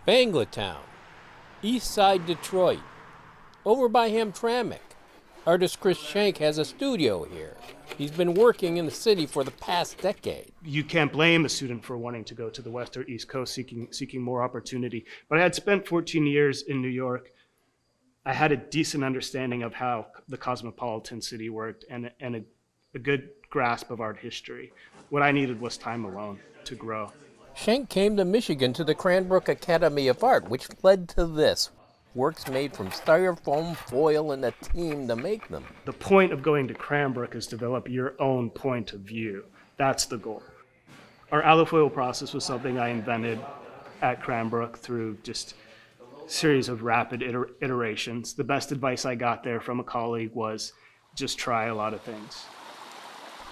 Banglatown, East Side Detroit, over by Hamtramck. Artist Chris Schenk has a studio here. He's been working in the city for the past decade. You can't blame a student for wanting to go to the West or East Coast seeking more opportunity. But I had spent 14 years in New York. I had a decent understanding of how the cosmopolitan city worked and a good grasp of art history. What I needed was time alone to grow. Schenk came to Michigan to the Cranbrook Academy of Art, which led to this. Works made from styrofoam, foil, and a team to make them. The point of going to Cranbrook is to develop your own point of view. That's the goal. Our alufoil process was something I invented at Cranbrook through just a series of rapid iterations. The best advice I got there from a colleague was just try a lot of things.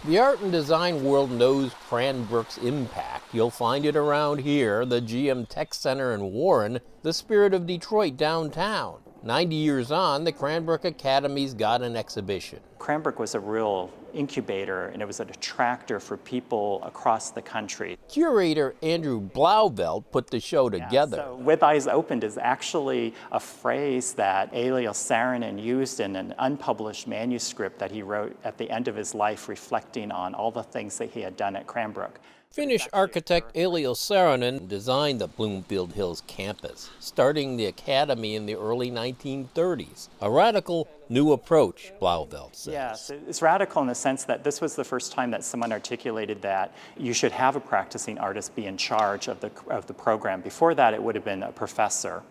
The art and design world knows Cranbrook's impact. You'll find it around here, the GM Tech Center in Warren, the spirit of Detroit downtown. 90 years on, the Cranbrook Academy's got an exhibition. Cranbrook was a real incubator, and it was an attractor for people across the country. Curator Andrew Blauvelt put the show together. So With Eyes Opened is actually a phrase that Eliel Saarinen used in an unpublished manuscript that he wrote at the end of his life, reflecting on all the things that he had done at Cranbrook. Finnish architect Eliel Saarinen designed the Bloomfield Hills campus, starting the academy in the early 1930s. A radical new approach, Blauvelt says. Yes, it's radical in the sense that this was the first time that someone articulated that you should have a practicing artist be in charge of the program. Before that, it would have been a professor.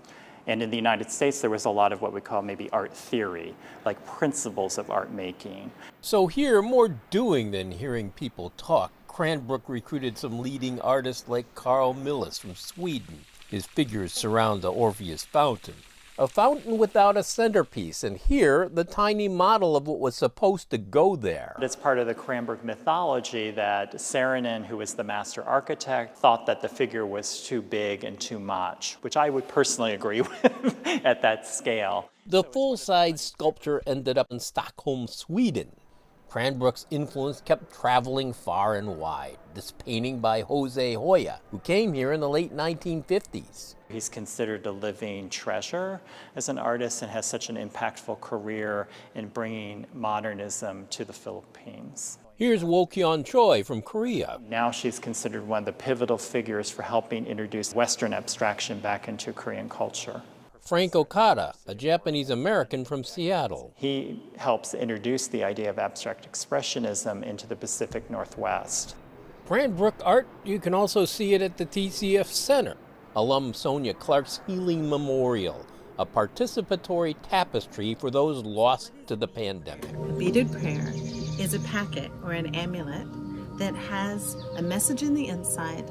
And in the United States, there was a lot of what we call maybe art theory, like principles of art making. So here, more doing than hearing people talk. Cranbrook recruited some leading artists like Carl Milles from Sweden. His figures surround the Orpheus Fountain. A fountain without a centerpiece, and here, the tiny model of what was supposed to go there. It's part of the Cranbrook mythology that Saarinen, who was the master architect, thought that the figure was too big and too much, which I would personally agree with at that scale. The full-size sculpture ended up in Stockholm, Sweden. Cranbrook's influence kept traveling far and wide. This painting by Jose Hoya, who came here in the late 1950s. He's considered a living treasure as an artist and has such an impactful career in bringing modernism to the Philippines. Here's Wokyeon Choi from Korea. Now she's considered one of the pivotal figures for helping introduce Western abstraction back into Korean culture. Frank Okada, a Japanese-American from Seattle. He helps introduce the idea of abstract expressionism into the Pacific Northwest. Cranbrook art, you can also see it at the TCF Center. Alum Sonia Clark's Healing Memorial, a participatory tapestry for those lost to the pandemic. A beaded prayer is a packet or an amulet that has a message in the inside,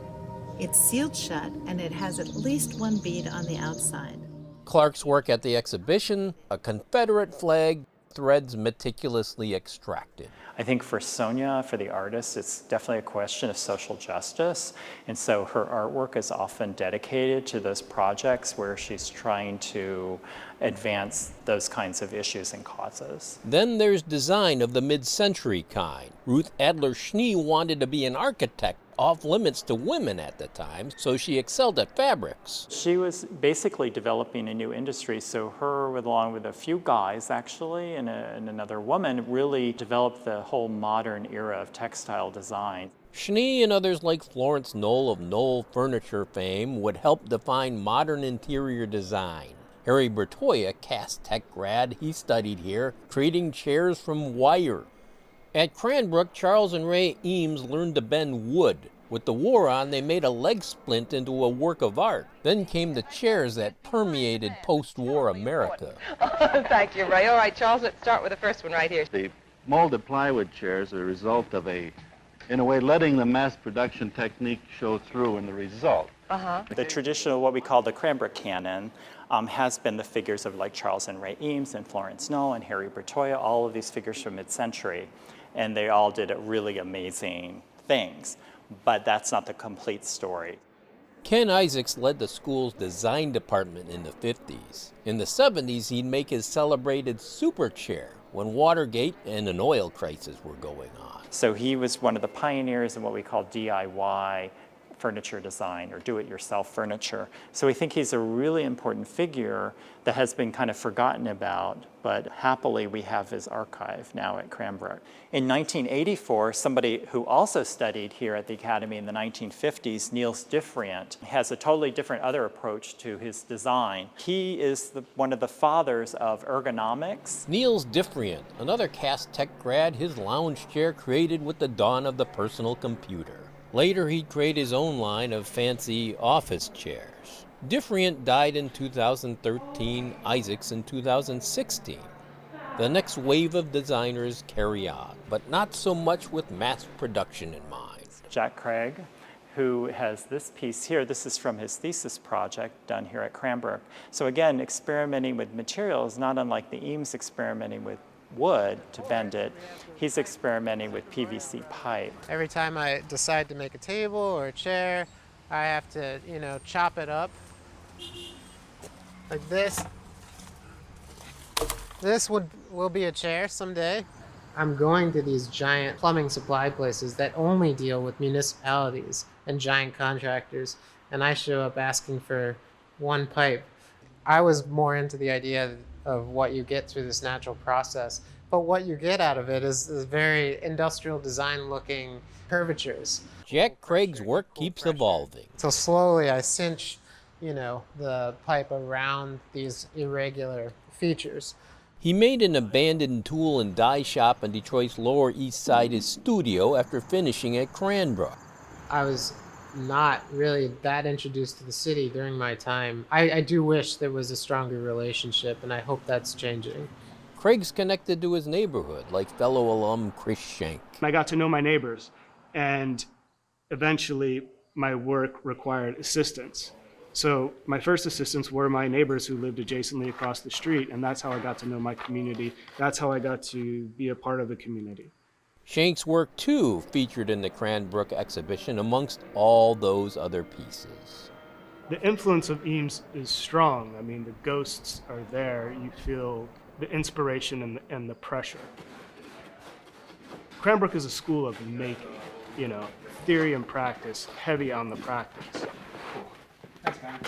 it's sealed shut, and it has at least one bead on the outside. Clark's work at the exhibition, a Confederate flag, threads meticulously extracted. I think for Sonia, for the artist, it's definitely a question of social justice. And so her artwork is often dedicated to those projects where she's trying to advance those kinds of issues and causes. Then there's design of the mid-century kind. Ruth Adler Schnee wanted to be an architect, off limits to women at the time, so she excelled at fabrics. She was basically developing a new industry, so her, along with a few guys actually, and another woman, really developed the whole modern era of textile design. Schnee and others like Florence Knoll of Knoll Furniture fame would help define modern interior design. Harry Bertoya, Cass Tech grad, he studied here, creating chairs from wire. At Cranbrook, Charles and Ray Eames learned to bend wood. With the war on, they made a leg splint into a work of art. Then came the chairs that permeated post-war America. Thank you, Ray. All right, Charles, let's start with the first one right here. The molded plywood chairs are a result of in a way, letting the mass production technique show through in the result. The traditional, what we call the Cranbrook canon, has been the figures of like Charles and Ray Eames and Florence Knoll and Harry Bertoya, all of these figures from mid-century. And they all did really amazing things. But that's not the complete story. Ken Isaacs led the school's design department in the 50s. In the 70s, he'd make his celebrated super chair when Watergate and an oil crisis were going on. So he was one of the pioneers in what we call DIY furniture design or do-it-yourself furniture. So we think he's a really important figure that has been kind of forgotten about, but happily we have his archive now at Cranbrook. In 1984, somebody who also studied here at the Academy in the 1950s, Niels Diffrient, has a totally different other approach to his design. He is one of the fathers of ergonomics. Niels Diffrient, another Cass Tech grad, his lounge chair created with the dawn of the personal computer. Later, he'd create his own line of fancy office chairs. Diffrient died in 2013, Isaacs in 2016. The next wave of designers carry on, but not so much with mass production in mind. Jack Craig, who has this piece here. This is from his thesis project done here at Cranbrook. So again, experimenting with materials, not unlike the Eames experimenting with wood to bend it, he's experimenting with PVC pipe. Every time I decide to make a table or a chair, I have to, chop it up like this. This will be a chair someday. I'm going to these giant plumbing supply places that only deal with municipalities and giant contractors, and I show up asking for one pipe. I was more into the idea of what you get through this natural process, but what you get out of it is very industrial design looking curvatures. Jack Craig's work keeps evolving. So slowly I cinch, the pipe around these irregular features. He made an abandoned tool and die shop on Detroit's Lower East Side his studio after finishing at Cranbrook. I was not really that introduced to the city during my time. I do wish there was a stronger relationship, and I hope that's changing. Craig's connected to his neighborhood, like fellow alum Chris Schenk. I got to know my neighbors, and eventually my work required assistants. So my first assistants were my neighbors who lived adjacently across the street, and that's how I got to know my community. That's how I got to be a part of the community. Schenk's work, too, featured in the Cranbrook exhibition amongst all those other pieces. The influence of Eames is strong. I mean, the ghosts are there. You feel the inspiration and the pressure. Cranbrook is a school of making, theory and practice, heavy on the practice. That's fine.